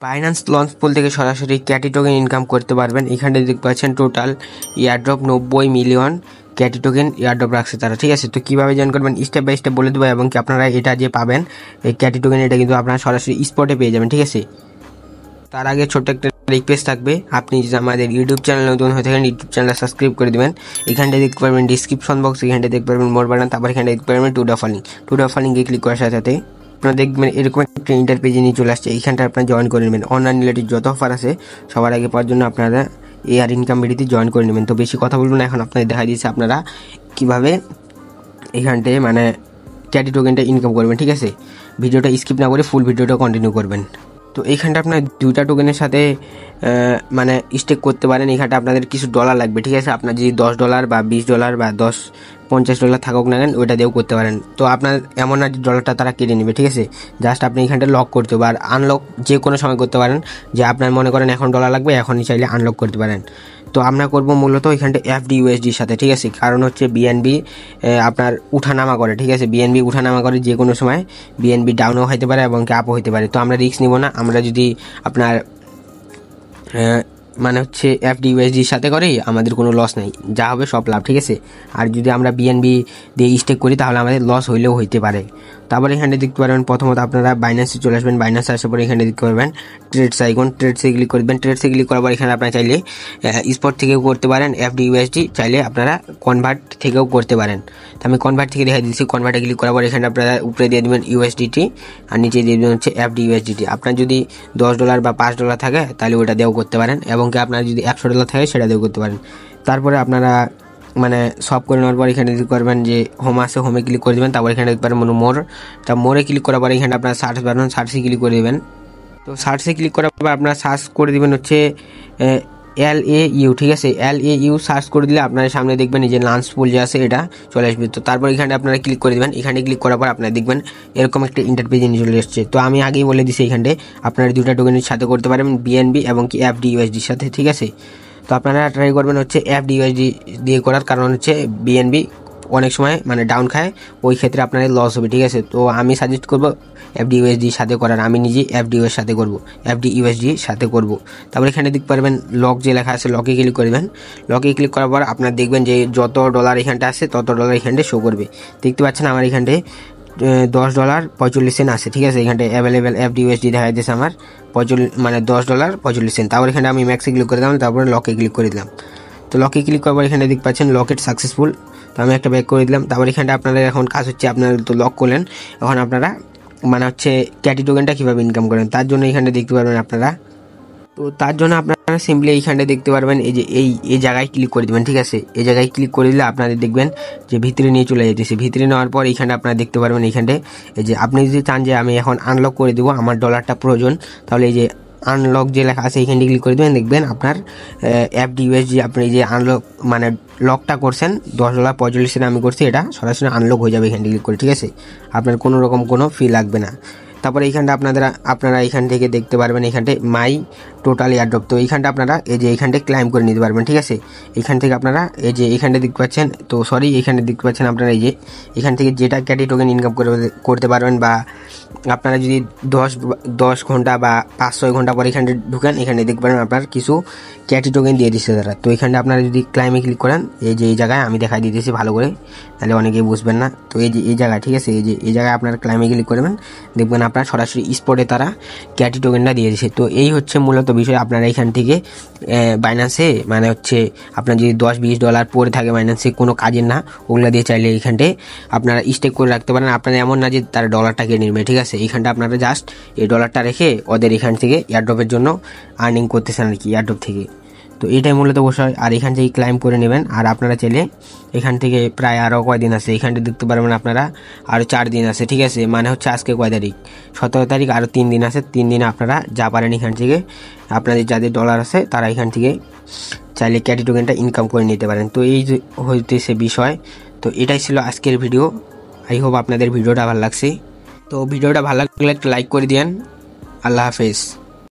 Binance launch পুল থেকে সরাসরি ক্যাটি token income করতে পারবেন। এখানে দেখতে পাচ্ছেন টোটাল এয়ারড্রপ 90 মিলিয়ন ক্যাটি টোকেন এয়ারড্রপ রাখছে তারা, ঠিক আছে। তো কীভাবে জয়েন করবেন স্টেপ বাই স্টেপ বলে দেবো, এবং কি আপনারা এটা যে পাবেন এই ক্যাটি টোকেন এটা কিন্তু আপনারা সরাসরি স্পটে পেয়ে যাবেন, ঠিক আছে। তার আগে ছোট্ট একটা রিকোয়েস্ট থাকবে, আপনি যদি আমাদের ইউটিউব চ্যানেল নতুন হয়ে থাকেন ইউটিউব চ্যানেলটা সাবস্ক্রাইব করে দেবেন। এখানটায় দেখতে পারবেন ডিসক্রিপশন বক্স, এখানটায় দেখতে পারবেন মোর বাটন, তারপর এখানে দেখতে পারবেন টু ডা ফালিংয়ে ক্লিক করার সাথে সাথে আপনারা দেখবেন এরকম একটা ইন্টারপেজে নিয়ে চলে আসছে। এইখানটা আপনারা জয়েন করে নেবেন। অনলাইন রিলেটেড যত অফার আছে সবার আগে পাওয়ার জন্য আপনারা এয়ার ইনকাম ভিডিওতে জয়েন করে নেবেন। তো বেশি কথা বলবো না, এখন আপনাদের দেখা দিয়েছে আপনারা কীভাবে এখানটায় মানে ক্যাটি টোকেনটা ইনকাম করবেন, ঠিক আছে। ভিডিওটা স্কিপ না করে ফুল ভিডিওটা কন্টিনিউ করবেন। তো এইখানটা আপনার দুইটা টোকেনের সাথে মানে স্টেক করতে পারেন। এখানটা আপনাদের কিছু ডলার লাগবে, ঠিক আছে। আপনার যদি $10 বা $20 বা $50 থাকুক না কেন ওইটা দিয়েও করতে পারেন। তো আপনার এমন না যে ডলারটা তারা কেটে নেবে, ঠিক আছে। জাস্ট আপনি এখানটা লক করতে হবে, আর আনলক যে কোনো সময় করতে পারেন। যে আপনার মনে করেন এখন ডলার লাগবে, এখনই চাইলে আনলক করতে পারেন। তো আমরা করব মূলত এখানটা FDUSDর সাথে, ঠিক আছে। কারণ হচ্ছে বিএনবি আপনার উঠানামা করে, ঠিক আছে। বিএনবি উঠানামা করে, যে কোনো সময় বিএনবি ডাউনও হতে পারে এবং আপও হতে পারে। তো আমরা রিস্ক নিব না। আমরা যদি আপনার মানে হচ্ছে FDUSDর সাথে করি আমাদের কোনো লস নেই, যা হবে সব লাভ, ঠিক আছে। আর যদি আমরা বিএনবি দিয়ে স্টেক করি তাহলে আমাদের লস হইলেও হইতে পারে। তারপরে এখানে দেখতে পারবেন প্রথমত আপনারা বাইন্যান্সে চলে আসবেন। বাইন্যান্সে আসার পরে এখানে দেখতে পারবেন ট্রেডস আইকন, ট্রেডসে ক্লিক করবেন। ট্রেডসে ক্লিক করার পর এখানে আপনারা চাইলে স্পট থেকেও করতে পারেন, FDUSD চাইলে আপনারা কনভার্ট থেকেও করতে পারেন। তো আমি কনভার্ট থেকে দেখা দিচ্ছি। কনভার্টে ক্লিক করার পর এখানে আপনারা উপরে দিয়ে দেবেন USDT আর নিচে দিয়ে দেবেন হচ্ছে FDUSDT। আপনার যদি $10 বা $5 থাকে তাহলে ওটা দিয়েও করতে পারেন, এবং কি আপনার যদি $100 থাকে সেটা দিয়েও করতে পারেন। তারপরে আপনারা মানে সব করে নেওয়ার পর এখানে দেখতে পারবেন যে হোম আছে, হোমে ক্লিক করে দেবেন। তারপর এখানে দেখতে পারবেন মোর, তা মোরে ক্লিক করার পর এখানে আপনারা সার্চ পাবেন, সার্চে ক্লিক করে দেবেন। তো সার্চে ক্লিক করার পর আপনারা সার্চ করে দেবেন হচ্ছে LAU, ঠিক আছে। LAU সার্চ করে দিলে আপনার সামনে দেখবেন এই যে লাঞ্চ পুল যে আছে এটা চলে আসবে। তো তারপর এখানে আপনারা ক্লিক করে দেবেন। এখানে ক্লিক করার পর আপনারা দেখবেন এরকম একটা ইন্টারপেজে নিয়ে চলে এসছে। তো আমি আগেই বলে দিচ্ছি এখানে আপনারা দুটা টোকেনের সাথে করতে পারবেন, BNB এবং কি FDUSDর সাথে, ঠিক আছে। তো আপনারা ট্রাই করবেন হচ্ছে FDUSD দিয়ে করার, কারণ হচ্ছে BNB অনেক সময় মানে ডাউন খায়, ওই ক্ষেত্রে আপনাদের লস হবে, ঠিক আছে। তো আমি সাজেস্ট করবো FDUSDর সাথে করার। আমি নিজে FDUSDর সাথে করব। তারপর এখানে দেখতে পারবেন লক যে লেখা আছে, লকে ক্লিক করবেন। লকে ক্লিক করার পর আপনারা দেখবেন যে যত ডলার এখানটা আছে তত ডলার এখানটা শো করবে। দেখতে পাচ্ছেন আমার এখানটায় $10.45 আছে, ঠিক আছে। এখানটায় অ্যাভেলেবেল FDUSD দেখা যাচ্ছে আমার মানে $10.45। তারপর এখানে আমি ম্যাক্সে ক্লিক করে দিলাম, তারপরে লকে ক্লিক করে দিলাম। তো লকে ক্লিক করার পর এখানে দেখতে পাচ্ছেন লকেট সাকসেসফুল। তো আমি একটা ব্যাক করে দিলাম। তারপর এখানটা আপনারা এখন কাজ হচ্ছে, আপনারা তো লক করলেন, এখন আপনারা মানে হচ্ছে ক্যাটি টোকেনটা কীভাবে ইনকাম করেন তার জন্য এখানটা দেখতে পারবেন আপনারা। তো তার জন্য আপনারা সিম্পলি এইখানটা দেখতে পারবেন এই যে এই জায়গায় ক্লিক করে দেবেন, ঠিক আছে। এই জায়গায় ক্লিক করে দিলে আপনাদের দেখবেন যে ভিতরে নিয়ে চলে যেতেছে। ভিতরে নেওয়ার পর এইখানে আপনারা দেখতে পারবেন এইখানটায় এই যে আপনি যদি চান যে আমি এখন আনলক করে দেবো, আমার ডলারটা প্রয়োজন, তাহলে এই যে আনলক যে লেখা আছে এখানে ক্লিক করে দেবেন। দেখবেন আপনার FDUSD আপনি যে আনলক মানে লকটা করছেন $10.45 আমি করছি, এটা সরাসরি আনলক হয়ে যাবে এখানে ক্লিক করে, ঠিক আছে। আপনার কোনো রকম কোনো ফি লাগবে না। তারপরে এইখানটা আপনারা এইখান থেকে দেখতে পারবেন এইখানটায় মাই টোটাল এয়ারড্রপ। তো এইখানটা আপনারা এই যে এইখানটায় ক্লাইম করে নিতে পারবেন, ঠিক আছে। এইখান থেকে আপনারা এই যে এইখানটা দেখতে পাচ্ছেন, তো সরি এইখানে দেখতে পাচ্ছেন আপনারা এই যে এখান থেকে যেটা ক্যাটি টোকেন ইনকাম করতে পারবেন, বা আপনারা যদি 10 ঘন্টা বা 5-6 ঘন্টা পর এখানে ঢুকেন, এখানে দেখতে পারেন আপনার কিছু ক্যাটি টোকেন দিয়ে দিচ্ছে তারা। তো এখানে আপনারা যদি ক্লাইমে ক্লিক করেন, এই যে এই জায়গায় আমি দেখাই দিতেছি ভালো করে, তাহলে অনেকেই বুঝবেন না। তো এই যে এই জায়গায়, ঠিক আছে, এই যে এই জায়গায় আপনারা ক্লাইমে ক্লিক করবেন, দেখবেন আপনার সরাসরি স্পটে তারা ক্যাটি টোকেনটা দিয়ে দিচ্ছে। তো এই হচ্ছে মূলত বিষয়। আপনারা এখান থেকে বাইন্যান্সে মানে হচ্ছে আপনার যদি $10-20 পড়ে থাকে বাইন্যান্সে, কোনো কাজের না, ওগুলো দিয়ে চাইলে এইখানটায় আপনারা স্টেক করে রাখতে পারেন। আপনারা এমন না যে তারা ডলারটা কিনে নেবে, ঠিক আছে। এইখানটা আপনারা জাস্ট এই ডলারটা রেখে ওদের এখান থেকে এয়ারড্রপের জন্য আর্নিং করতেছেন আর কি, এয়ারড্রপ থেকে। তো এটাই মূলত বিষয়। আর এখান থেকে ক্লাইম করে নেবেন। আর আপনারা চাইলে এখান থেকে প্রায় আরও কয়দিন আছে, এখানটা দেখতে পারবেন আপনারা আরও 4 দিন আছে, ঠিক আছে। মানে হচ্ছে আজকে কয় তারিখ, 17 তারিখ, আরও 3 দিন আছে। 3 দিনে আপনারা যা পারেন এখান থেকে আপনাদের যাদের ডলার আছে তারা এখান থেকে চাইলে ক্যাটি টোকেনটা ইনকাম করে নিতে পারেন। তো এই হইতেছে বিষয়। তো এটাই ছিল আজকের ভিডিও। আই হোপ আপনাদের ভিডিওটা ভালো লাগছে। তো ভিডিওটা ভালো লাগলে একটা লাইক করে দিন। আল্লাহ হাফেজ।